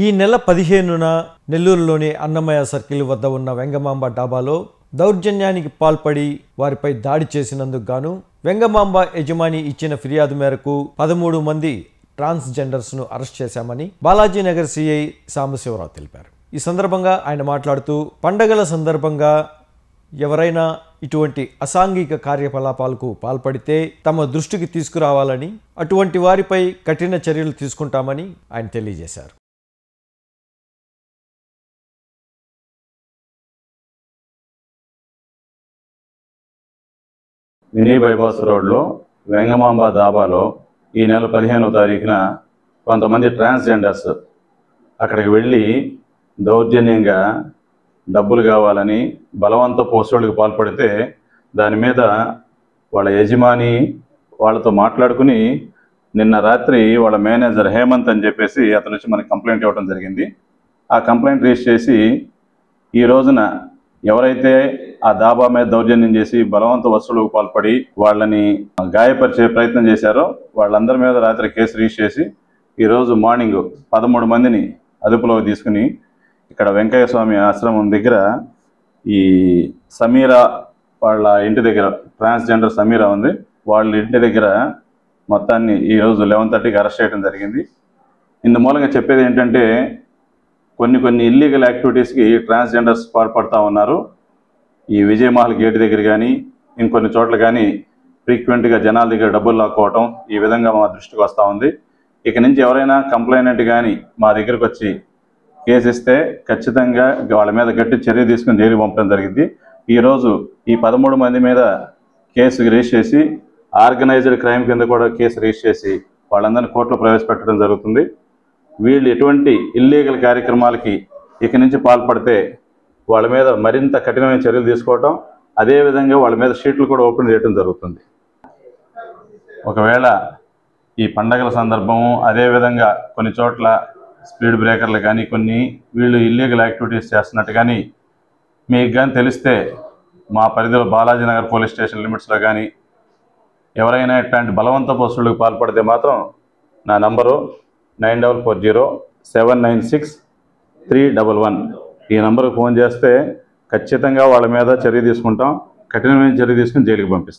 ఈ నెల 15న నెల్లూరులోని అన్నమయ్య సర్కిల్ వద్ద ఉన్న వెంగమాంబ డాబాలో దౌర్జన్యానికి పాల్పడి వారిపై దాడి చేసినందుకు గాను వెంగమాంబ యజమాని ఇచ్చిన ఫిర్యాదు మేరకు 13 మంది ట్రాన్స్జెండర్స్ను అరెస్ట్ చేశామని బాలాజీనగర్ సిఐ సాంబశివరావు తెలిపారు. ఈ సందర్భంగా ఆయన మాట్లాడుతూ పండగల సందర్భంగా ఎవరైనా ఇటువంటి అసాంఘిక కార్యకలాపాలకు పాల్పడితే తమ దృష్టికి తీసుకురావాలని, అటువంటి వారిపై కఠిన చర్యలు తీసుకుంటామని ఆయన తెలియజేశారు. మినీ బైపాస్ రోడ్లో వెంగమాంబ దాబాలో ఈ నెల 15వ తారీఖున కొంతమంది ట్రాన్స్జెండర్స్ అక్కడికి వెళ్ళి దౌర్జన్యంగా డబ్బులు కావాలని బలవంత పోస్టులకు పాల్పడితే దాని మీద వాళ్ళ యజమాని వాళ్ళతో మాట్లాడుకుని నిన్న రాత్రి వాళ్ళ మేనేజర్ హేమంత్ అని చెప్పేసి అతను వచ్చి మనకి కంప్లైంట్ ఇవ్వడం జరిగింది. ఆ కంప్లైంట్ రిజిస్టర్ చేసి ఈ రోజున ఎవరైతే ఆ దాబా మీద దౌర్జన్యం చేసి బలవంత వసూలుకు పాల్పడి వాళ్ళని గాయపరిచే ప్రయత్నం చేశారో వాళ్ళందరి మీద రాత్రి కేసు రిజిస్టర్ చేసి ఈరోజు మార్నింగ్ 13 మందిని అదుపులోకి తీసుకుని ఇక్కడ వెంకయ్య స్వామి ఆశ్రమం దగ్గర ఈ సమీరా వాళ్ళ ఇంటి దగ్గర ట్రాన్స్జెండర్ సమీరా ఉంది, వాళ్ళ ఇంటి దగ్గర మొత్తాన్ని ఈరోజు 11:30కి అరెస్ట్ చేయడం జరిగింది. ఇందు మూలంగా చెప్పేది ఏంటంటే కొన్ని ఇల్లీగల్ యాక్టివిటీస్కి ట్రాన్స్జెండర్స్ పాల్పడుతూ ఉన్నారు. ఈ విజయమహల్ గేట్ దగ్గర కానీ ఇంకొన్ని చోట్ల కానీ ఫ్రీక్వెంట్గా జనాల దగ్గర డబ్బులు లాక్కోవటం ఈ విధంగా మా దృష్టికి వస్తూ ఉంది. ఇక నుంచి ఎవరైనా కంప్లైనెంట్ కానీ మా దగ్గరకు వచ్చి కేసు ఇస్తే ఖచ్చితంగా వాళ్ళ మీద గట్టి చర్య తీసుకుని జైలు పంపడం జరిగింది. ఈరోజు ఈ 13 మంది మీద కేసు రిజిస్టర్ చేసి ఆర్గనైజ్డ్ క్రైమ్ కింద కూడా కేసు రిజిస్టర్ చేసి వాళ్ళందరినీ కోర్టులో ప్రవేశపెట్టడం జరుగుతుంది. వీళ్ళు ఎటువంటి ఇల్లీగల్ కార్యక్రమాలకి ఇక నుంచి పాల్పడితే వాళ్ళ మీద మరింత కఠినమైన చర్యలు తీసుకోవటం, అదేవిధంగా వాళ్ళ మీద షీట్లు కూడా ఓపెన్ చేయడం జరుగుతుంది. ఒకవేళ ఈ పండగల సందర్భము అదేవిధంగా కొన్ని చోట్ల స్పీడ్ బ్రేకర్లు కానీ కొన్ని వీళ్ళు ఇల్లీగల్ యాక్టివిటీస్ చేస్తున్నట్టు కానీ మీకు కానీ తెలిస్తే మా పరిధిలో బాలాజీనగర్ పోలీస్ స్టేషన్ లిమిట్స్లో కానీ ఎవరైనా ఇట్లాంటి బలవంత పోస్టులకు పాల్పడితే మాత్రం నా నంబరు 9440796311 ఈ నంబర్కి ఫోన్ చేస్తే ఖచ్చితంగా వాళ్ళ మీద చర్య తీసుకుంటాం, కఠినమైన చర్య తీసుకుని జైలుకి పంపిస్తాం.